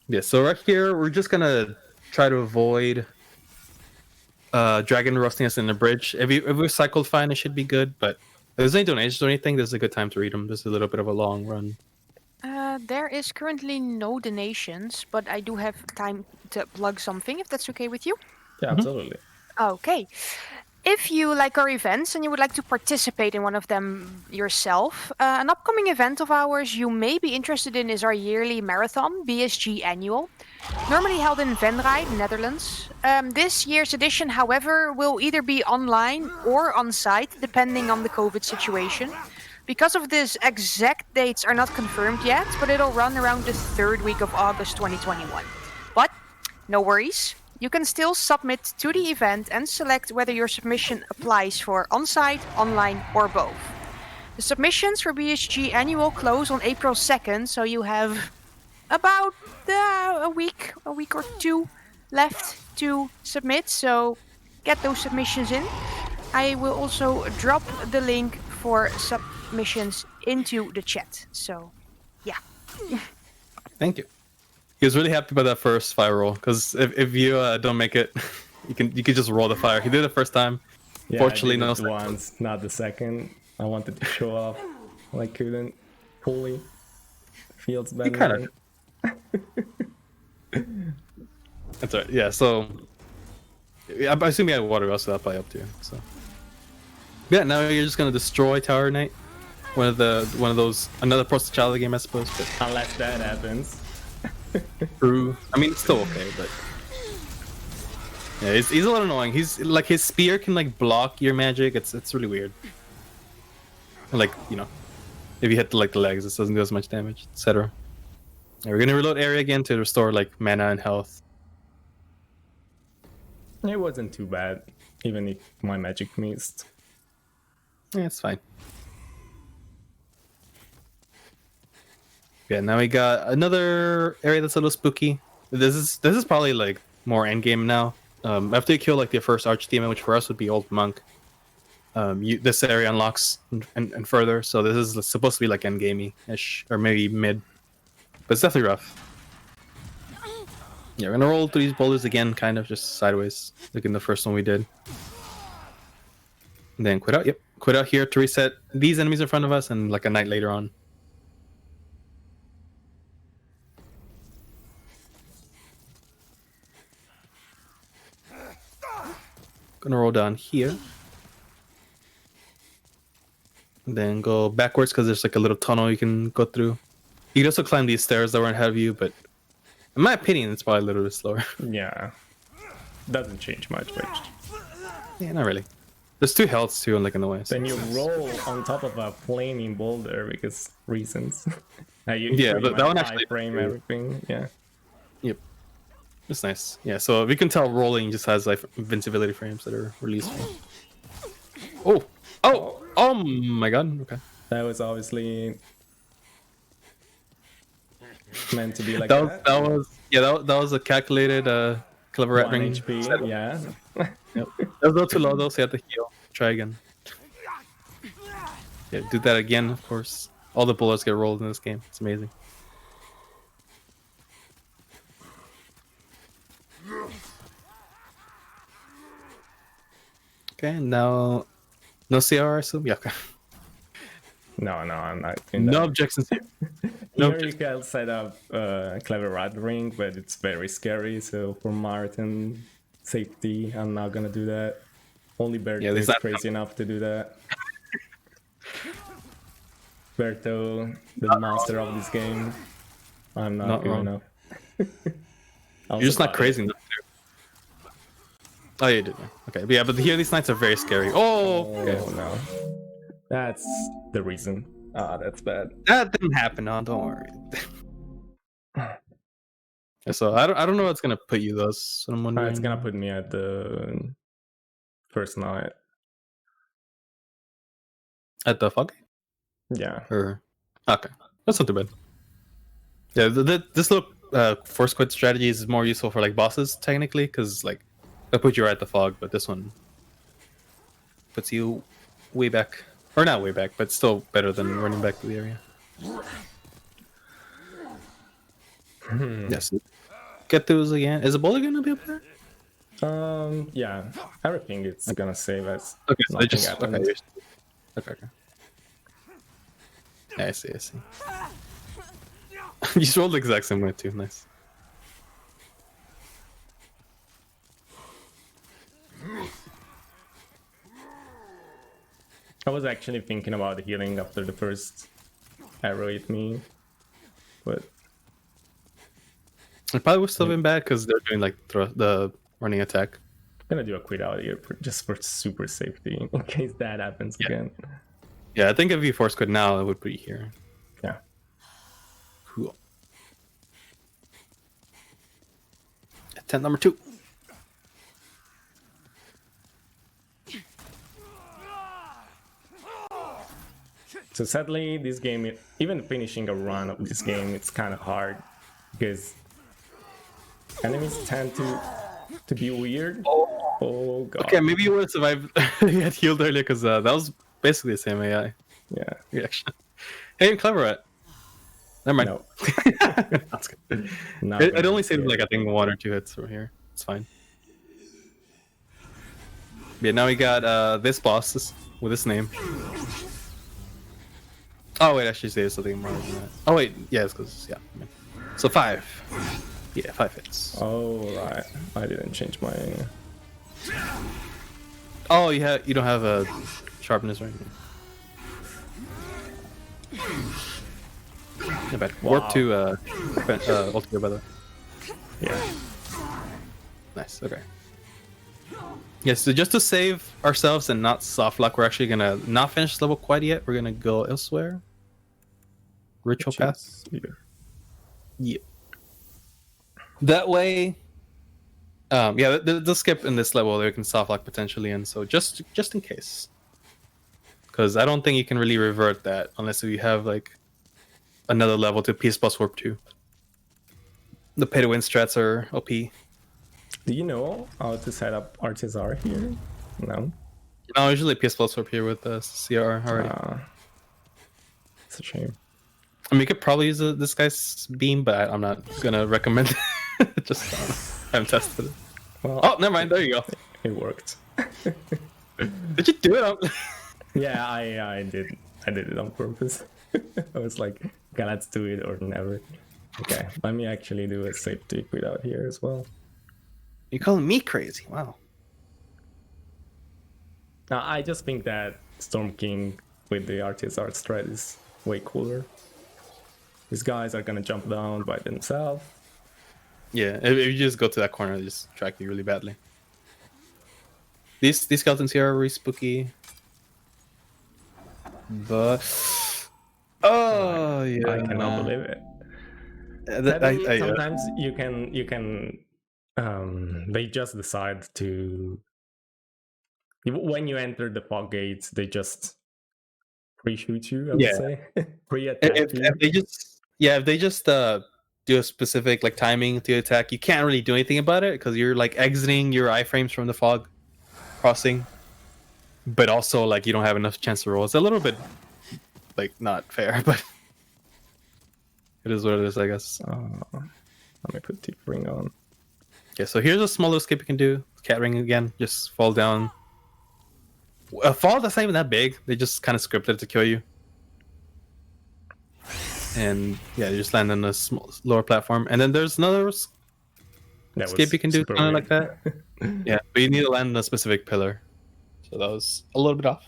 Yeah, so right here, we're just gonna try to avoid dragon roasting us in the bridge. If we cycled fine, it should be good, but if there's any donations or anything, this is a good time to read them. This is a little bit of a long run. There is currently no donations, but I do have time to plug something, if that's okay with you. Yeah, absolutely. Okay. If you like our events and you would like to participate in one of them yourself, an upcoming event of ours you may be interested in is our yearly marathon, BSG Annual, normally held in Venray, Netherlands. This year's edition, however, will either be online or on site, depending on the COVID situation. Because of this, exact dates are not confirmed yet, but it'll run around the third week of August 2021. But no worries. You can still submit to the event and select whether your submission applies for on-site, online, or both. The submissions for BSG Annual close on April 2nd, so you have about a week or two left to submit, so get those submissions in. I will also drop the link for submissions into the chat, so yeah. Thank you. He was really happy about that first fire roll, because if you don't make it, you can just roll the fire. He did it the first time. Yeah, Fortunately, I no did it once, not the second. I wanted to show off, I couldn't. Fully feels better. You kind of. That's right. Yeah. So I assume you had water also that probably up to you. So yeah, now you're just gonna destroy Tower Knight. One of those, another poster child of the game, I suppose. But Unless that happens. true. I mean, it's still okay, but yeah, he's a little annoying. He's like, his spear can like block your magic. It's really weird. Like, you know, if you hit the legs, it doesn't do as much damage, etc. We're gonna reload area again to restore like mana and health. It wasn't too bad, even if my magic missed. Yeah, it's fine. Yeah, now we got another area that's a little spooky. This is probably like more endgame now. After you kill like the first archdemon, which for us would be Old Monk, this area unlocks and further. So this is supposed to be like endgamey-ish, or maybe mid. But it's definitely rough. Yeah, we're gonna roll through these boulders again, kind of just sideways, like in the first one we did. And then quit out. Yep, quit out here to reset these enemies in front of us, and like a night later on. Gonna roll down here. And then go backwards because there's like a little tunnel you can go through. You can also climb these stairs that were ahead of you, but in my opinion, it's probably a little bit slower. Yeah. Doesn't change much, but Yeah, not really. There's 2 healths too, like in the way. So then you roll on top of a flaming boulder because reasons. Yeah, but that one actually frame everything. Yeah. Yep. It's nice. Yeah, so we can tell rolling just has like invincibility frames that are released. Oh my god. Okay. That was obviously meant to be like That was a calculated clever rat 1 ring. HP. Yeah. Yep. That was a little too low though, so you have to heal. Try again. Yeah, do that again, of course. All the bullets get rolled in this game. It's amazing. Okay, now no CR, I assume? Yeah, okay. No, I'm not doing that. No objections here. Here you can set up a clever rat ring, but it's very scary. So for Martin safety, I'm not gonna do that. Only Berto is crazy enough to do that. Berto, the master of this game. I'm not good enough. You're just not crazy enough. Oh, you did. Okay, but yeah, but here these knights are very scary. Okay. No, that's the reason. Ah, that's bad. That didn't happen. No, don't worry. So I don't know what's gonna put you though. So I'm wondering. It's gonna put me at the first night. At the fog? Yeah. Okay, that's not too bad. Yeah, this little force quit strategy is more useful for like bosses technically, because like that put you right at the fog, but this one puts you way back, or not way back, but still better than running back to the area. Yes. Get those again. Is the boulder gonna be up there? Yeah. Everything it's gonna save us. Okay, so Nothing happened. Okay. Yeah, I see. You just rolled the exact same way too. Nice. I was actually thinking about healing after the first arrow hit me, but It probably would still been bad because they're doing like the running attack. I'm gonna do a quit out here just for super safety in case that happens again. Yeah, I think if you force quit now, it would be here. Yeah. Cool. Attempt number 2. So sadly, this game, even finishing a run of this game, it's kind of hard because enemies tend to be weird. Oh god. Okay, maybe you would have survived. You had healed earlier because that was basically the same AI Yeah. reaction. Hey, clever rat. Never mind. No. That's good. Not I'd only saved like I think 1 or 2 hits from here. It's fine. Yeah, now we got this boss with this name. Oh wait, I should say something more than that. Oh wait, yeah, it's because So 5. Yeah, 5 hits. Oh right, I didn't change my. Oh, you don't have a sharpness, right? Not bad. Wow. Warp to ultimate, by the way. Yeah. Nice. Okay. Yeah, so just to save ourselves and not soft lock, we're actually gonna not finish this level quite yet. We're gonna go elsewhere. Ritual path. Yep. That way, yeah, they'll skip in this level. They can soft lock potentially, and so just in case, because I don't think you can really revert that unless you have like another level to Peace plus Warp 2. The pay to win strats are OP. Do you know how to set up RTSR here? No. No, usually PS Plus up here with the CR already. It's a shame. I mean, you could probably use this guy's beam, but I'm not gonna recommend it. Just I haven't tested it. Well, Oh, never mind. There you go. it worked. Did you do it? Yeah, I did. I did it on purpose. I was like, okay, let's do it or never. Okay, let me actually do a safety quit out here as well. You're calling me crazy? Wow. Now, I just think that Storm King with the RTSR strat is way cooler. These guys are gonna jump down by themselves. Yeah, if you just go to that corner, they just track you really badly. These skeletons here are really spooky. But yeah, I cannot believe it. Sometimes you can they just decide to, when you enter the fog gates, they just pre-shoot you, I would say. Pre-attack you. If they just do a specific like timing to attack, you can't really do anything about it because you're like exiting your iframes from the fog crossing, but also like you don't have enough chance to roll. It's a little bit like not fair, but it is what it is, I guess. Let me put Deep Ring on. Okay, so here's a small little escape you can do. Cat ring again, just fall down. A fall that's not even that big. They just kind of scripted to kill you. And yeah, you just land on a small, lower platform. And then there's another escape you can do, kind of like that. Yeah, but you need to land on a specific pillar. So that was a little bit off.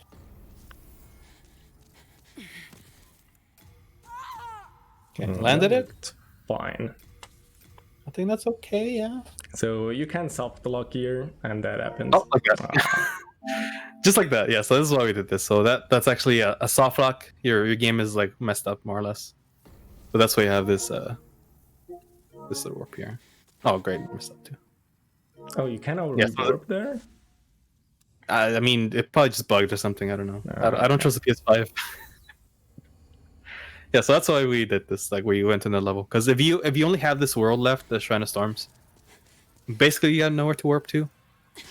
Okay, landed it. Fine. I think that's okay, yeah. So you can soft lock here, and that happens. Oh, okay. Just like that, yeah. So this is why we did this. So that's actually a soft lock. Your game is like messed up more or less. But that's why you have this this little warp here. Oh, great, messed up too. Oh, you can already warp there? I mean, it probably just bugged or something. I don't know. I don't trust the PS5. Yeah, so that's why we did this. Like, we went to the level because if you only have this world left, the Shrine of Storms, basically you got nowhere to warp to,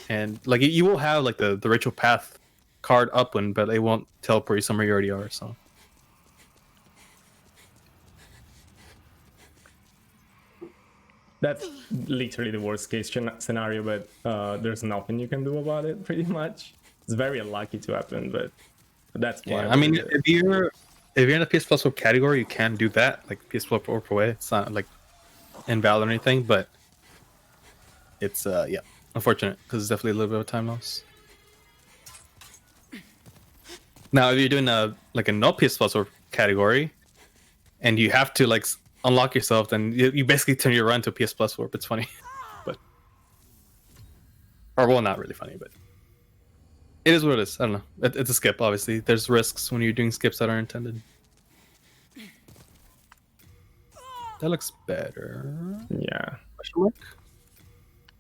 and like you will have like the ritual path card upwind, but it won't teleport you somewhere you already are. So. That's literally the worst case scenario, but there's nothing you can do about it, pretty much. It's very unlucky to happen, but that's why. Yeah, I mean, if you're in the PS Plus Warp category, you can do that, like PS Plus Warp away. It's not like invalid or anything, but it's yeah, unfortunate because it's definitely a little bit of a time loss. Now, if you're doing a no PS Plus Warp category, and you have to like unlock yourself, then you basically turn your run to PS Plus Warp. It's funny, but or well, not really funny, but it is what it is. I don't know. It's a skip, obviously. There's risks when you're doing skips that are intended. That looks better. Yeah.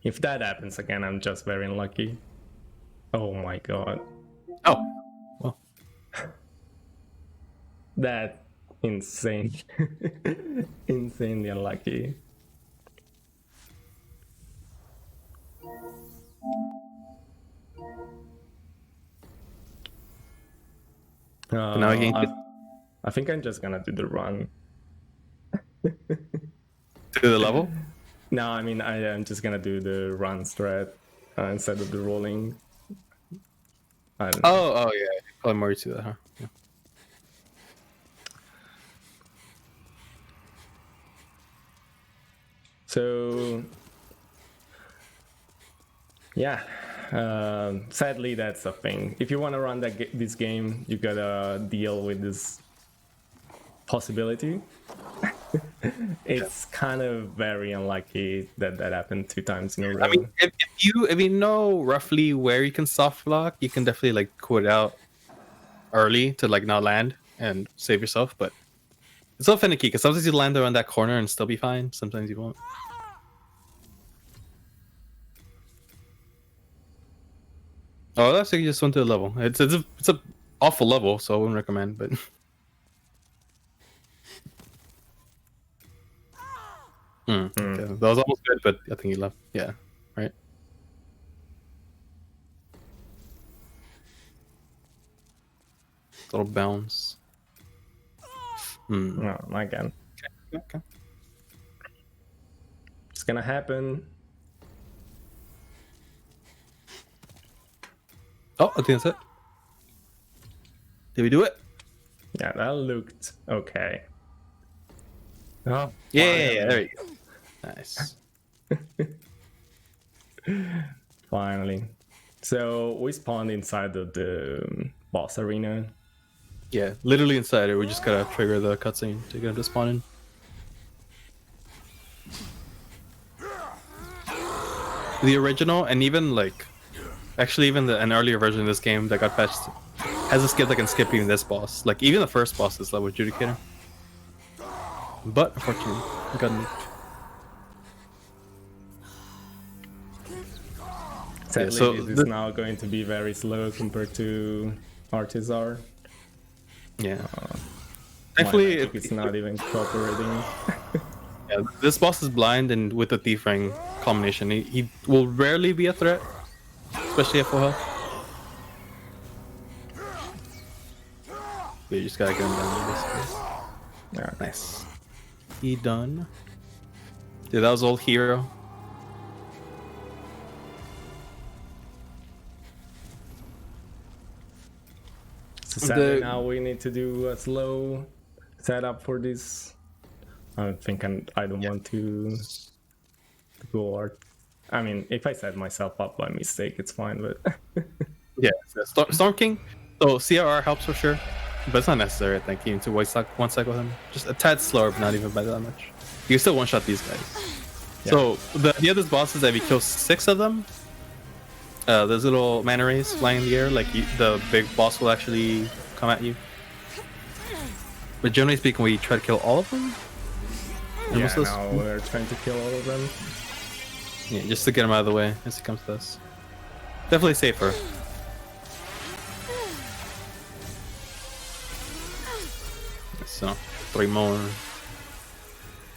If that happens again, I'm just very unlucky. Oh my god. Oh. Well. That insane. Insanely unlucky. Now I think I'm just gonna do the run. To the level? No, I mean I'm just gonna do the run strat instead of the rolling. Oh yeah, probably more to that, huh? Yeah. So yeah, sadly that's the thing. If you want to run this game, you gotta deal with this possibility. It's kind of very unlucky that happened 2 times in a row. I mean, if you know roughly where you can soft lock, you can definitely like quit out early to like not land and save yourself. But it's so finicky because sometimes you land around that corner and still be fine. Sometimes you won't. Oh, that's like you just went to the level. It's a awful level, so I wouldn't recommend. But okay. That was almost good, but I think he left. Yeah, right. little bounce. No, not again. Okay. It's gonna happen. Oh, I think that's it. Did we do it? Yeah, that looked okay. Oh, Yeah, there you go. Nice. Finally. So we spawned inside of the boss arena. Yeah, literally inside it. We just gotta trigger the cutscene to get him to spawn in. The original, and even like, actually even an earlier version of this game that got patched, has a skill that can skip even this boss. Like even the first boss is level adjudicator. But unfortunately, it got nuked. Sadly, so this is now going to be very slow compared to Artisar. Yeah. Thankfully, Thankfully, it's not even cooperating. yeah, this boss is blind, and with the thief ring combination, he will rarely be a threat, especially at full health. You just gotta get him down basically. Yeah. Nice. He done. Dude, that was old hero. So sadly, now we need to do a slow setup for this. I don't want to go art. I mean, if I set myself up by mistake, it's fine, but Yeah, Storm King. So CRR helps for sure, but it's not necessary. I think you need to one cycle him. Just a tad slower, but not even by that much. You can still one shot these guys. Yeah. So the idea of this boss is that if you kill 6 of them, those little mana rays flying in the air, like the big boss will actually come at you. But generally speaking, we try to kill all of them. And yeah, most of those- now we're trying to kill all of them. yeah, just to get him out of the way as he comes to us. Definitely safer. So 3 more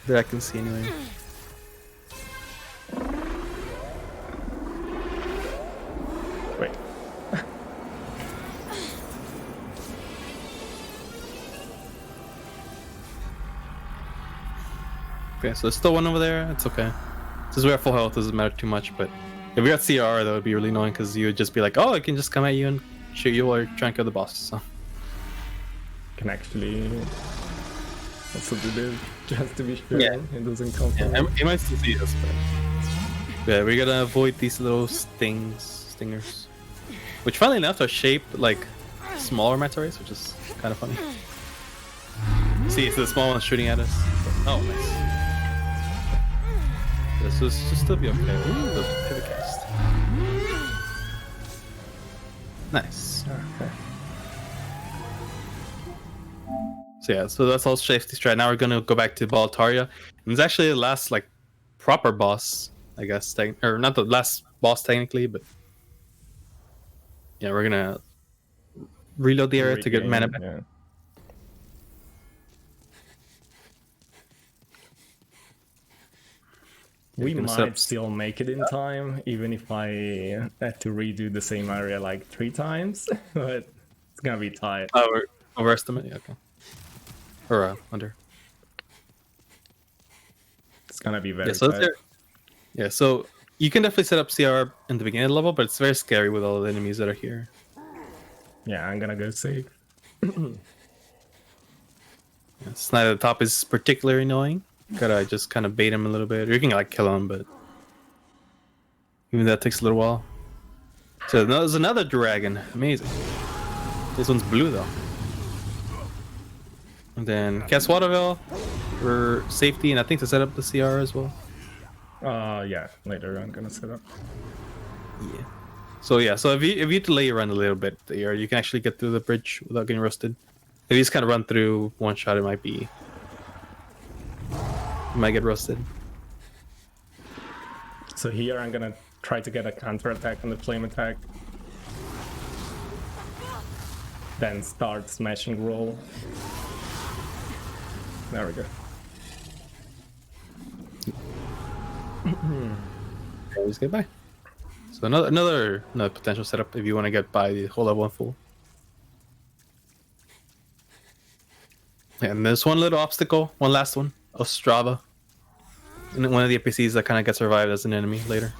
that I can see anyway. Wait. Okay, so there's still one over there. It's okay. Since we have full health, it doesn't matter too much. But if we got CR, that would be really annoying because you would just be like, "Oh, I can just come at you and shoot you while you're trying to kill the boss." So Can actually also do this just to be sure Yeah. it doesn't come from yeah, it might still see us, but yeah, we gotta avoid these little stingers, which funnily enough are shaped like smaller manta rays, which is kind of funny. See, it's the small one shooting at us. Oh, nice. This will still be okay. Ooh, the pivot cast. Nice. Okay. So yeah, so that's all safety strat. Now we're gonna go back to Baltaria. And it's actually the last like proper boss, I guess, or not the last boss technically, but yeah, we're gonna reload the area to get mana back. Yeah. We gonna set might up- still make it in time, even if I had to redo the same area like 3 times, but it's gonna be tight. Oh, we're overestimate. Yeah, okay. Or under. It's gonna be very Yeah, so tight. yeah, so you can definitely set up CR in the beginning of the level, but it's very scary with all the enemies that are here. Yeah, I'm gonna go safe. Snipe at the top is particularly annoying. Gotta just kind of bait him a little bit. Or you can like kill him, but even that takes a little while. So there's another dragon. Amazing. This one's blue though. And then cast Waterville for safety, and I think to set up the CR as well. Yeah, later I'm gonna set up. Yeah. So yeah, so if you delay run a little bit there, you can actually get through the bridge without getting roasted. If you just kind of run through one shot, you might get roasted. So here I'm gonna try to get a counter attack on the flame attack. Then start smashing roll. There we go. Always get by. So another potential setup if you want to get by the whole level in full. And there's one little obstacle, one last one, Ostrava. And one of the NPCs that kind of gets revived as an enemy later.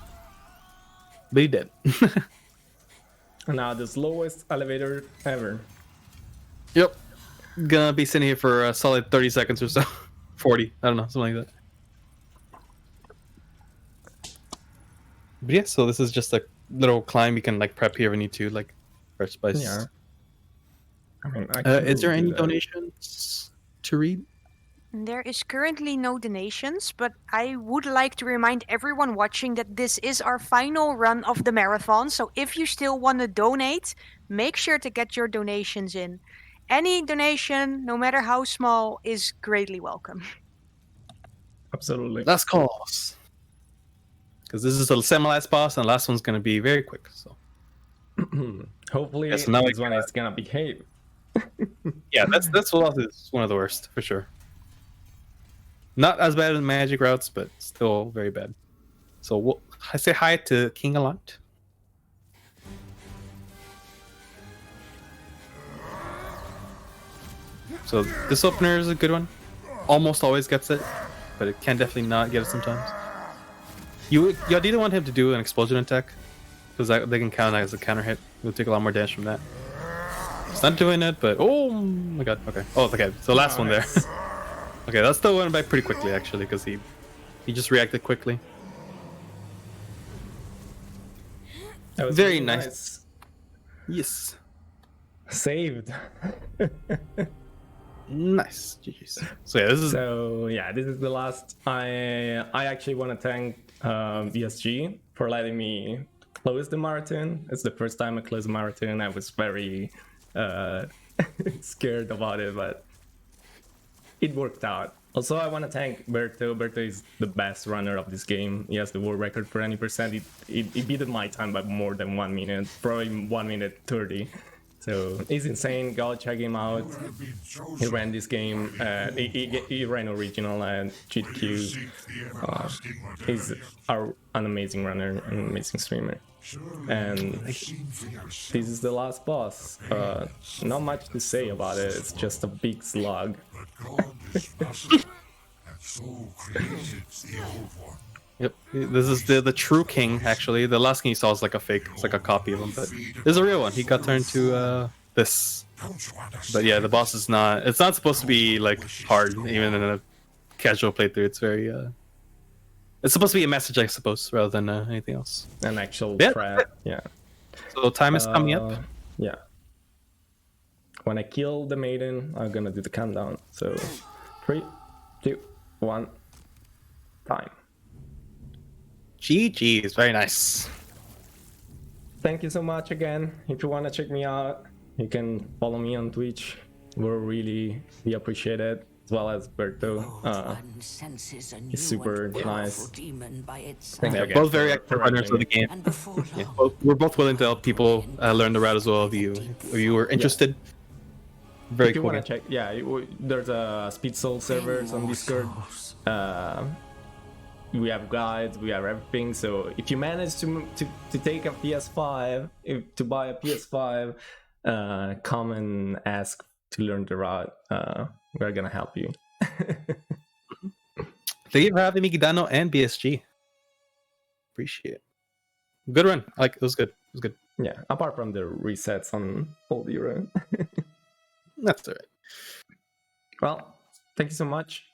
But he did. Now the slowest elevator ever. Yep. Gonna be sitting here for a solid 30 seconds or so. 40, I don't know, something like that. But yeah, so this is just a little climb you can like prep here if you need to, like fresh spice. Yeah. I mean, Is there any donations to read? There is currently no donations, but I would like to remind everyone watching that this is our final run of the marathon. So if you still want to donate, make sure to get your donations in. Any donation, no matter how small, is greatly welcome. Absolutely. Last calls. Because this is the semi-last boss, and the last one's gonna be very quick. So Hopefully, Yes, now this one is gonna behave. yeah, that's what is one of the worst for sure. Not as bad as magic routes, but still very bad. So I say hi to King a lot. So this opener is a good one. Almost always gets it, but it can definitely not get it sometimes. You didn't want him to do an explosion attack, because they can count as a counter hit. You'll take a lot more damage from that. It's not doing it, but oh my god. Okay. Oh, okay. So last one there. Okay, that still went back pretty quickly actually, because he just reacted quickly. That was Very really nice. Yes. Saved. Nice. GG's. So yeah, this is This is the last. I actually want to thank BSG for letting me close the marathon. It's the first time I closed a marathon. I was very scared about it, but it worked out. Also, I want to thank Berto. Berto is the best runner of this game. He has the world record for any percent. It beat my time by more than 1 minute, probably 1 minute 30. So he's insane. Go check him out. He ran this game. He ran original and cheat queues. He's an amazing runner, an amazing streamer. And this is the last boss. Not much to say about it. It's just a big slug. Yep. This is the true king actually. The last king you saw is like a fake. It's like a copy of him, but this is a real one. He got turned to this. But yeah, the boss is not. It's not supposed to be like hard, even in a casual playthrough. It's very. It's supposed to be a message, I suppose, rather than anything else. An actual Yeah. threat. Yeah. So time is coming up. Yeah. When I kill the maiden, I'm gonna do the countdown. So 3, 2, 1, time. GG's, very nice. Thank you so much again. If you want to check me out, you can follow me on Twitch. We appreciate it, as well as Berto. He's super nice. Thank you again Both very for active runners of the game. And before Yeah, long, we're both willing to help people learn the route as well. If you were interested, very If you cool. want to check, there's a Speed Soul servers on Discord. We have guides, we have everything. So if you manage to take a PS5, to buy a PS5, come and ask to learn the route. We're gonna help you. Thank you for having me, Gidano and BSG. Appreciate it. Good run. It was good. It was good. Yeah, apart from the resets on Old Era. That's alright. Well, thank you so much.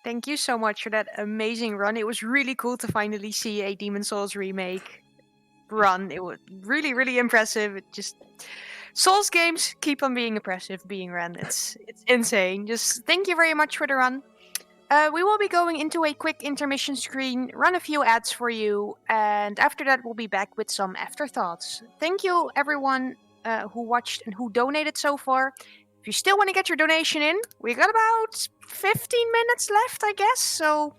Thank you so much for that amazing run. It was really cool to finally see a Demon Souls remake run. It was really, really impressive. It just Souls games keep on being impressive, being run. It's insane. Just thank you very much for the run. We will be going into a quick intermission screen, run a few ads for you, and after that we'll be back with some afterthoughts. Thank you everyone who watched and who donated so far. If you still want to get your donation in, we got about 15 minutes left, I guess, so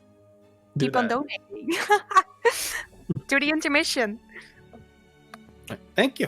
keep on donating. To the intermission. Thank you.